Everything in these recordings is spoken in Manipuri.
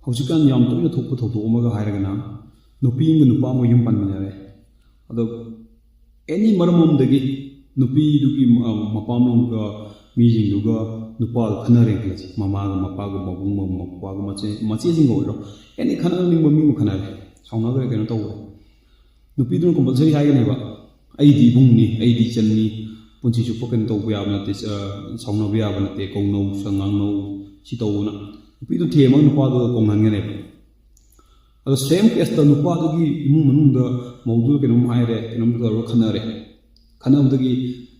ꯍꯧꯖꯤꯛꯀꯥꯟ ꯌꯥꯝ ꯇꯣꯏꯅ ꯊꯣꯛꯄ ꯊꯧꯗꯣꯛ ꯑꯃꯒ ꯍꯥꯏꯔꯒꯅ ꯅꯨꯄꯤ ꯑꯃꯒ ꯅꯨꯄꯥ ꯑꯃꯒ ꯌꯨꯝ ꯄꯟꯃꯤꯟꯅꯔꯦ ꯑꯗꯣ ꯑꯦꯅꯤ ꯃꯔꯝ ꯑꯃꯗꯒꯤ ꯅꯨꯄꯤꯗꯨꯒꯤ ꯃꯄꯥꯝꯂꯣꯝꯒ ꯃꯤꯁꯤꯡꯗꯨꯒ ꯅꯨꯄꯥꯒ ꯈꯟꯅꯔꯦ ꯈꯜꯂꯁꯤ ꯃꯃꯥꯒ ꯃꯄꯥꯒ ꯃꯕꯨꯡ ꯃꯧꯄ꯭ꯋꯥꯒ ꯃꯆꯦꯁꯤꯡꯒ ꯑꯣꯏꯔꯣ ꯑꯦꯅꯤ ꯈꯟꯅꯅꯤꯡꯕ ꯃꯤꯕꯨ ꯈꯟꯅꯔꯦ ꯁꯥꯎꯅꯈ꯭ꯔꯦ ꯀꯩꯅꯣ ꯇꯧꯈ꯭ꯔꯦ ꯅꯨꯄꯤꯗꯨꯅ ꯀꯝꯄꯜꯁꯔꯤ ꯍꯥꯏꯒꯅꯦꯕ ꯑꯩꯗꯤ ꯏꯕꯨꯡꯅꯤ ꯑꯩꯗꯤ ꯏꯆꯟꯅꯤ ꯄꯨꯟꯁꯤ ꯆꯨꯞꯄ ꯀꯩꯅꯣ ꯇꯧꯕ ꯌꯥꯕ ꯅꯠꯇꯦ ꯁꯥꯎꯅꯕ ꯌꯥꯕ ꯅꯠꯇꯦ ꯀꯧꯅꯧ ꯉꯥꯡꯅꯧ ꯁꯤ ꯇꯧꯕꯅ ꯅꯨꯄꯤꯗꯨ ꯊꯦꯝꯃꯒ ꯅꯨꯄꯥꯗꯨꯒ ꯀꯧꯅꯍꯟꯒꯅꯦꯕ ꯑꯗꯣ ꯁꯦꯝ ꯀꯦꯁꯇ ꯅꯨꯄꯥꯗꯨꯒꯤ ꯏꯃꯨꯡ ꯃꯅꯨꯡꯗ ꯃꯧꯗꯨꯒ ꯀꯩꯅꯣꯝ ꯍꯥꯏꯔꯦ ꯀꯩꯅꯣꯝ ꯇꯧꯔꯒ ꯈꯟꯅꯔꯦ ꯈꯟꯅꯕꯗꯒꯤ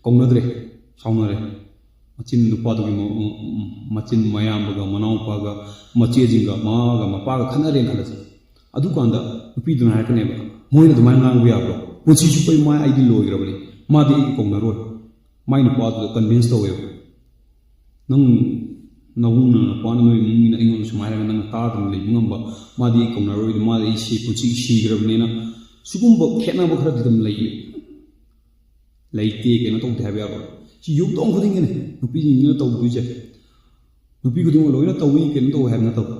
ꯀꯧꯅꯗ꯭ꯔꯦ ꯁꯥꯎꯅꯔꯦ ꯃꯆꯤꯟ ꯅꯨꯄꯥꯗꯨꯒꯤ ꯃꯆꯤꯟ ꯃꯌꯥꯝꯕꯒ ꯃꯅꯥꯎꯄꯥꯒ ꯃꯆꯦꯁꯤꯡꯒ ꯃꯃꯥꯒ ꯃꯄꯥꯒ ꯈꯟꯅꯔꯦꯅ ꯈꯜꯂꯁꯤ ꯑꯗꯨꯀꯥꯟꯗ ꯅꯨꯄꯤꯗꯨꯅ ꯍꯥꯏꯔꯛꯀꯅꯦꯕ ꯃꯣꯏꯅ ꯑꯗꯨꯃꯥꯏꯅ ꯉꯥꯡꯕ ꯌꯥꯕ꯭ꯔꯣ ꯄꯨꯟꯁꯤ ꯆꯨꯞꯄꯩ ꯃꯥ ꯑꯩꯗꯤ ꯂꯣꯏꯈ꯭ꯔꯕꯅꯤ ꯃꯥꯗꯤ ꯑꯩꯒꯤ ꯀꯧꯅꯔꯣꯏ ꯃꯥꯏ ꯅꯨꯄꯥꯗꯨꯗ ꯀꯟꯚꯤꯟꯁ ꯇꯧꯋꯦꯕ ꯅꯪ ꯅꯕꯨꯡꯅ ꯅꯨꯄꯥꯅ ꯅꯣꯏ ꯏꯃꯨꯡꯅ ꯑꯩꯉꯣꯟꯗ ꯁꯨꯃꯥꯏꯅ ꯍꯥꯏꯔꯒ ꯅꯪꯅ ꯇꯥꯗꯅ ꯂꯩꯕ ꯉꯝꯕ ꯃꯥꯗꯤ ꯑꯩ ꯀꯧꯅꯔꯣꯏ ꯃꯥꯗꯤ ꯑꯩ ꯄꯨꯟꯁꯤꯒꯤ ꯁꯤꯈ꯭ꯔꯕꯅꯤꯅ ꯁꯤꯒꯨꯝꯕ ꯈꯦꯠꯅꯕ ꯈꯔꯗꯤ ꯑꯗꯨꯝ ꯂꯩꯇꯦ ꯀꯩꯅꯣ ꯇꯧꯗꯦ ꯍꯥꯏꯕ ꯌꯥꯕ ꯁꯤ ꯌꯨꯝꯊꯣꯡ ꯈꯨꯗꯤꯡꯒꯤꯅꯤ ꯅꯨꯄꯤꯁꯤꯡꯁꯤꯅ ꯇꯧꯗꯣꯏꯁꯦ ꯅꯨꯄꯤ ꯈꯨꯗꯤꯡꯃꯛ ꯂꯣꯏꯅ ꯇꯧꯏ ꯀꯩꯅꯣ ꯇꯧꯋꯦ ꯍꯥꯏꯕ ꯅꯠꯇꯕ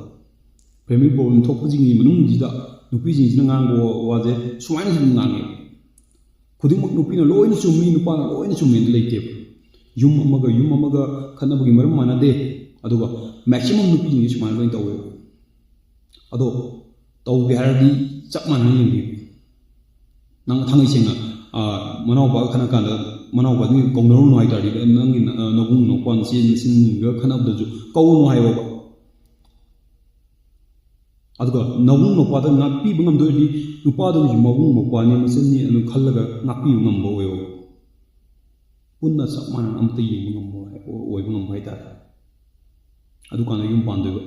ꯐꯦꯃꯤꯂꯤ ꯄ꯭ꯔꯣꯕ꯭ꯂꯦꯝ ꯊꯣꯛꯄꯁꯤꯡꯒꯤ ꯃꯅꯨꯡꯁꯤꯗ ꯅꯨꯄꯤꯁꯤꯡꯁꯤꯅ ꯉꯥꯡꯕ ꯋꯥꯁꯦ ꯁꯨꯃꯥꯏꯅ ꯑꯗꯨꯝ ꯉꯥꯡꯉꯦ ꯈꯨꯗꯤꯡꯃꯛ ꯅꯨꯄꯤꯅ ꯂꯣꯏꯅ ꯆꯨꯝꯃꯤ ꯅꯨꯄꯥꯅ ꯂꯣꯏꯅ ꯆꯨꯝꯃꯦꯅ ꯂꯩꯇꯦꯕ ꯌꯨꯝ ꯑꯃꯒ ꯈꯠꯅꯕꯒꯤ ꯃꯔꯝ ꯃꯥꯟꯅꯗꯦ ꯑꯗꯨꯒ ꯃꯦꯛꯁꯤꯃꯝ ꯅꯨꯄꯤꯁꯤꯡꯁꯦ ꯁꯨꯃꯥꯏꯅ ꯂꯣꯏꯅ ꯇꯧꯋꯦꯕ ꯑꯗꯣ ꯇꯧꯒꯦ ꯍꯥꯏꯔꯗꯤ ꯆꯞ ꯃꯥꯟꯅꯅ ꯌꯦꯡꯕꯤꯌꯨ ꯅꯪ ꯊꯥꯡꯉꯩ ꯁꯦꯡꯅ ꯃꯅꯥꯎꯄꯥꯒ ꯈꯠꯅ ꯀꯥꯟꯗ ꯃꯅꯥꯎꯄꯥꯗꯨꯒꯤ ꯀꯧꯅꯔꯨꯅꯨ ꯍꯥꯏꯇꯥꯔꯗꯤ ꯅꯪꯒꯤ ꯅꯕꯨꯡ ꯅꯧꯄꯥ ꯅꯆꯦꯁꯤꯡꯒ ꯈꯠꯅꯕꯗꯁꯨ ꯀꯧꯅꯨ ꯍꯥꯏꯕ ꯑꯗꯨꯒ ꯅꯕꯨꯡ ꯃꯧꯄ꯭ꯋꯥꯗ ꯉꯥꯛꯄꯤꯕ ꯉꯝꯗꯣꯏꯗꯤ ꯅꯨꯄꯥꯗꯨꯒꯤꯁꯨ ꯃꯕꯨꯡ ꯃꯧꯄ꯭ꯋꯥꯅꯤ ꯃꯆꯟꯅꯤ ꯑꯗꯨ ꯈꯜꯂꯒ ꯉꯥꯛꯄꯤꯕ ꯉꯝꯕ ꯑꯣꯏꯌꯣ ꯄꯨꯟꯅ ꯆꯞ ꯃꯥꯟꯅꯅ ꯑꯝꯇ ꯌꯦꯡꯕ ꯉꯝꯕ ꯑꯣꯏꯕ ꯉꯝꯕ ꯍꯥꯏꯇꯥꯔꯦ ꯑꯗꯨꯀꯥꯟꯗ ꯌꯨꯝ ꯄꯥꯟꯗꯣꯏꯕ